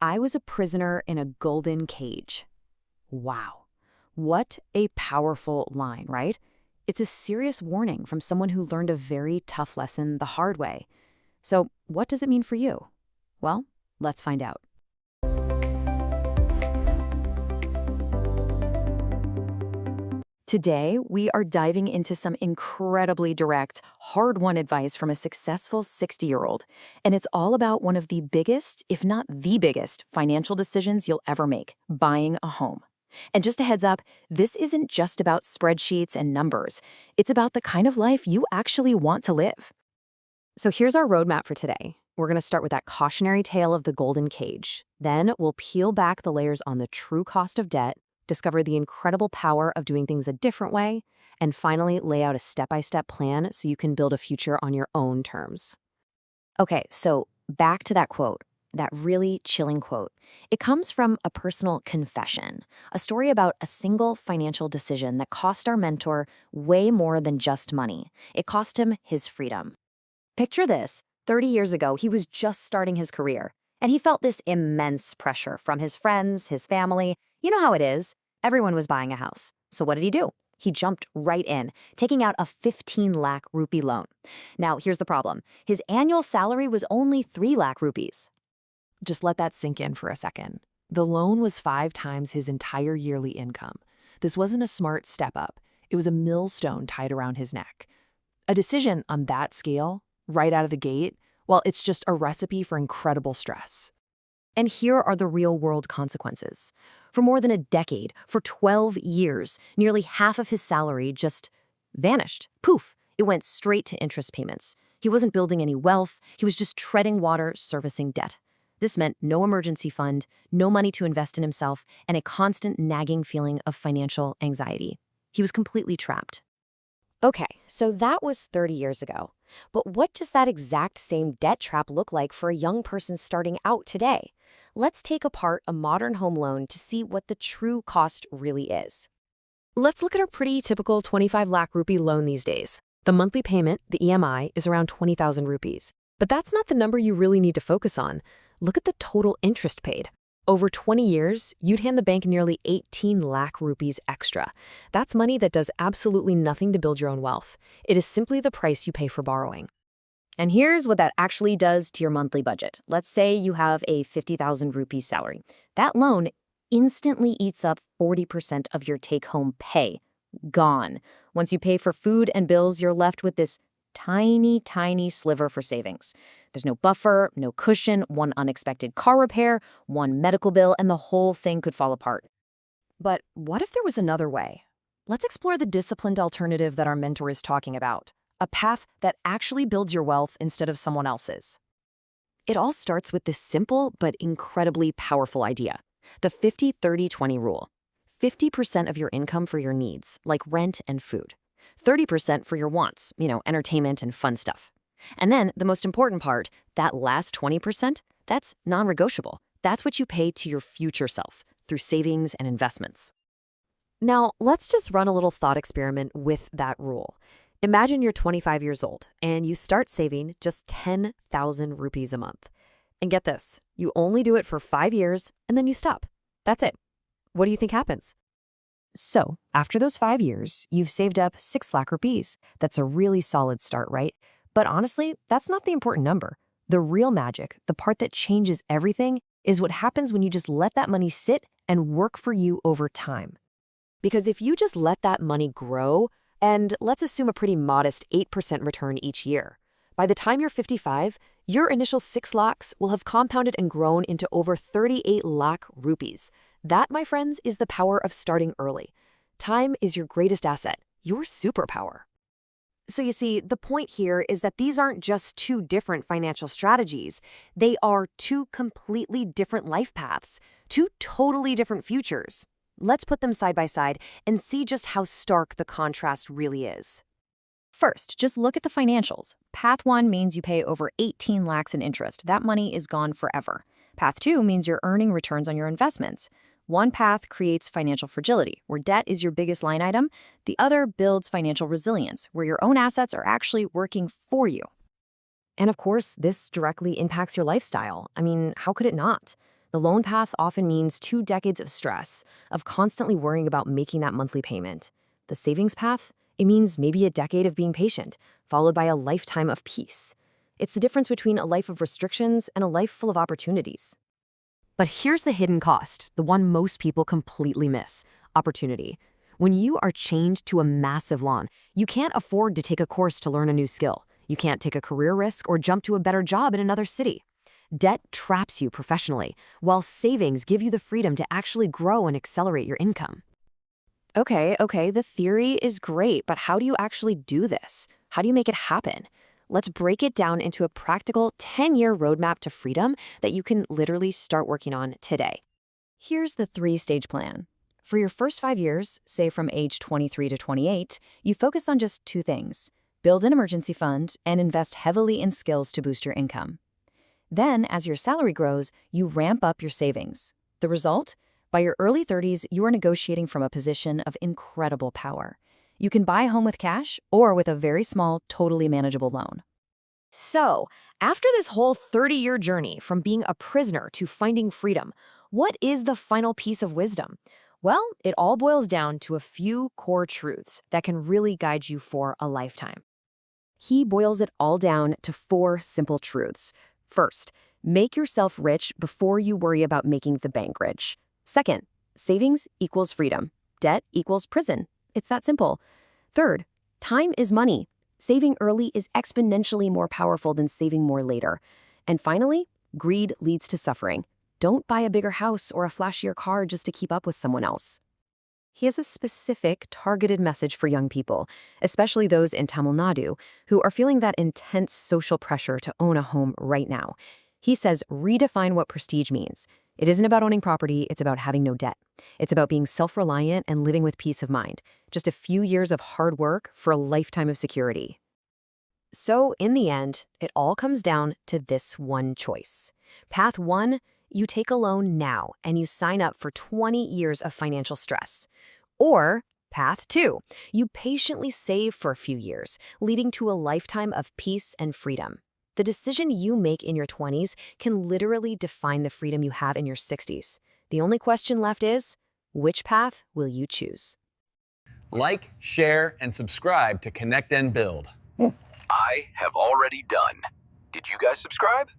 I was a prisoner in a golden cage. Wow. What a powerful line, right? It's a serious warning from someone who learned a very tough lesson the hard way. So, what does it mean for you? Well, let's find out. Today, we are diving into some incredibly direct, hard-won advice from a successful 60-year-old. And it's all about one of the biggest, if not the biggest, financial decisions you'll ever make, buying a home. And just a heads up, this isn't just about spreadsheets and numbers. It's about the kind of life you actually want to live. So here's our roadmap for today. We're going to start with that cautionary tale of the golden cage. Then we'll peel back the layers on the true cost of debt, discover the incredible power of doing things a different way, and finally lay out a step-by-step plan so you can build a future on your own terms. Okay, so back to that quote, that really chilling quote. It comes from a personal confession, a story about a single financial decision that cost our mentor way more than just money. It cost him his freedom. Picture this, 30 years ago, he was just starting his career, and he felt this immense pressure from his friends, his family. You know how it is. Everyone was buying a house. So what did he do? He jumped right in, taking out a 15 lakh rupee loan. Now, here's the problem. His annual salary was only 3 lakh rupees. Just let that sink in for a second. The loan was 5 times his entire yearly income. This wasn't a smart step up. It was a millstone tied around his neck. A decision on that scale, right out of the gate, well, it's just a recipe for incredible stress. And here are the real-world consequences. For more than a decade, for 12 years, nearly half of his salary just vanished. Poof! It went straight to interest payments. He wasn't building any wealth. He was just treading water, servicing debt. This meant no emergency fund, no money to invest in himself, and a constant nagging feeling of financial anxiety. He was completely trapped. Okay, so that was 30 years ago. But what does that exact same debt trap look like for a young person starting out today? Let's take apart a modern home loan to see what the true cost really is. Let's look at a pretty typical 25 lakh rupee loan these days. The monthly payment, the EMI, is around 20,000 rupees. But that's not the number you really need to focus on. Look at the total interest paid. Over 20 years, you'd hand the bank nearly 18 lakh rupees extra. That's money that does absolutely nothing to build your own wealth. It is simply the price you pay for borrowing. And here's what that actually does to your monthly budget. Let's say you have a 50,000 rupees salary. That loan instantly eats up 40% of your take-home pay. Gone. Once you pay for food and bills, you're left with this tiny, tiny sliver for savings. There's no buffer, no cushion, one unexpected car repair, one medical bill, and the whole thing could fall apart. But what if there was another way? Let's explore the disciplined alternative that our mentor is talking about. A path that actually builds your wealth instead of someone else's. It all starts with this simple but incredibly powerful idea, the 50-30-20 rule. 50% of your income for your needs, like rent and food. 30% for your wants, entertainment and fun stuff. And then the most important part, that last 20%, that's non-negotiable. That's what you pay to your future self through savings and investments. Now, let's just run a little thought experiment with that rule. Imagine you're 25 years old and you start saving just 10,000 rupees a month. And get this, you only do it for 5 years and then you stop. That's it. What do you think happens? So, after those 5 years, you've saved up 6 lakh rupees. That's a really solid start, right? But honestly, that's not the important number. The real magic, the part that changes everything, is what happens when you just let that money sit and work for you over time. Because if you just let that money grow, and let's assume a pretty modest 8% return each year, by the time you're 55, your initial 6 lakhs will have compounded and grown into over 38 lakh rupees. That, my friends, is the power of starting early. Time is your greatest asset, your superpower. So you see, the point here is that these aren't just two different financial strategies. They are two completely different life paths, two totally different futures. Let's put them side by side and see just how stark the contrast really is. First, just look at the financials. Path 1 means you pay over 18 lakhs in interest. That money is gone forever. Path 2 means you're earning returns on your investments. One path creates financial fragility, where debt is your biggest line item. The other builds financial resilience, where your own assets are actually working for you. And of course, this directly impacts your lifestyle. I mean, how could it not? The loan path often means 2 decades of stress, of constantly worrying about making that monthly payment. The savings path, it means maybe a decade of being patient, followed by a lifetime of peace. It's the difference between a life of restrictions and a life full of opportunities. But here's the hidden cost, the one most people completely miss: opportunity. When you are chained to a massive loan, you can't afford to take a course to learn a new skill. You can't take a career risk or jump to a better job in another city. Debt traps you professionally, while savings give you the freedom to actually grow and accelerate your income. Okay, the theory is great, but how do you actually do this? How do you make it happen? Let's break it down into a practical 10-year roadmap to freedom that you can literally start working on today. Here's the 3-stage plan. For your first 5 years, say from age 23 to 28, you focus on just 2 things: build an emergency fund and invest heavily in skills to boost your income. Then, as your salary grows, you ramp up your savings. The result? By your early 30s, you are negotiating from a position of incredible power. You can buy a home with cash or with a very small, totally manageable loan. So, after this whole 30-year journey from being a prisoner to finding freedom, what is the final piece of wisdom? Well, it all boils down to a few core truths that can really guide you for a lifetime. He boils it all down to 4 simple truths. First, make yourself rich before you worry about making the bank rich. Second, savings equals freedom. Debt equals prison. It's that simple. Third, time is money. Saving early is exponentially more powerful than saving more later. And finally, greed leads to suffering. Don't buy a bigger house or a flashier car just to keep up with someone else. He has a specific, targeted message for young people, especially those in Tamil Nadu, who are feeling that intense social pressure to own a home right now. He says, redefine what prestige means. It isn't about owning property, it's about having no debt. It's about being self-reliant and living with peace of mind. Just a few years of hard work for a lifetime of security. So, in the end, it all comes down to this one choice. Path 1, you take a loan now and you sign up for 20 years of financial stress. Or path 2, you patiently save for a few years, leading to a lifetime of peace and freedom. The decision you make in your 20s can literally define the freedom you have in your 60s. The only question left is, which path will you choose? Like, share, and subscribe to Connect and Build. I have already done. Did you guys subscribe?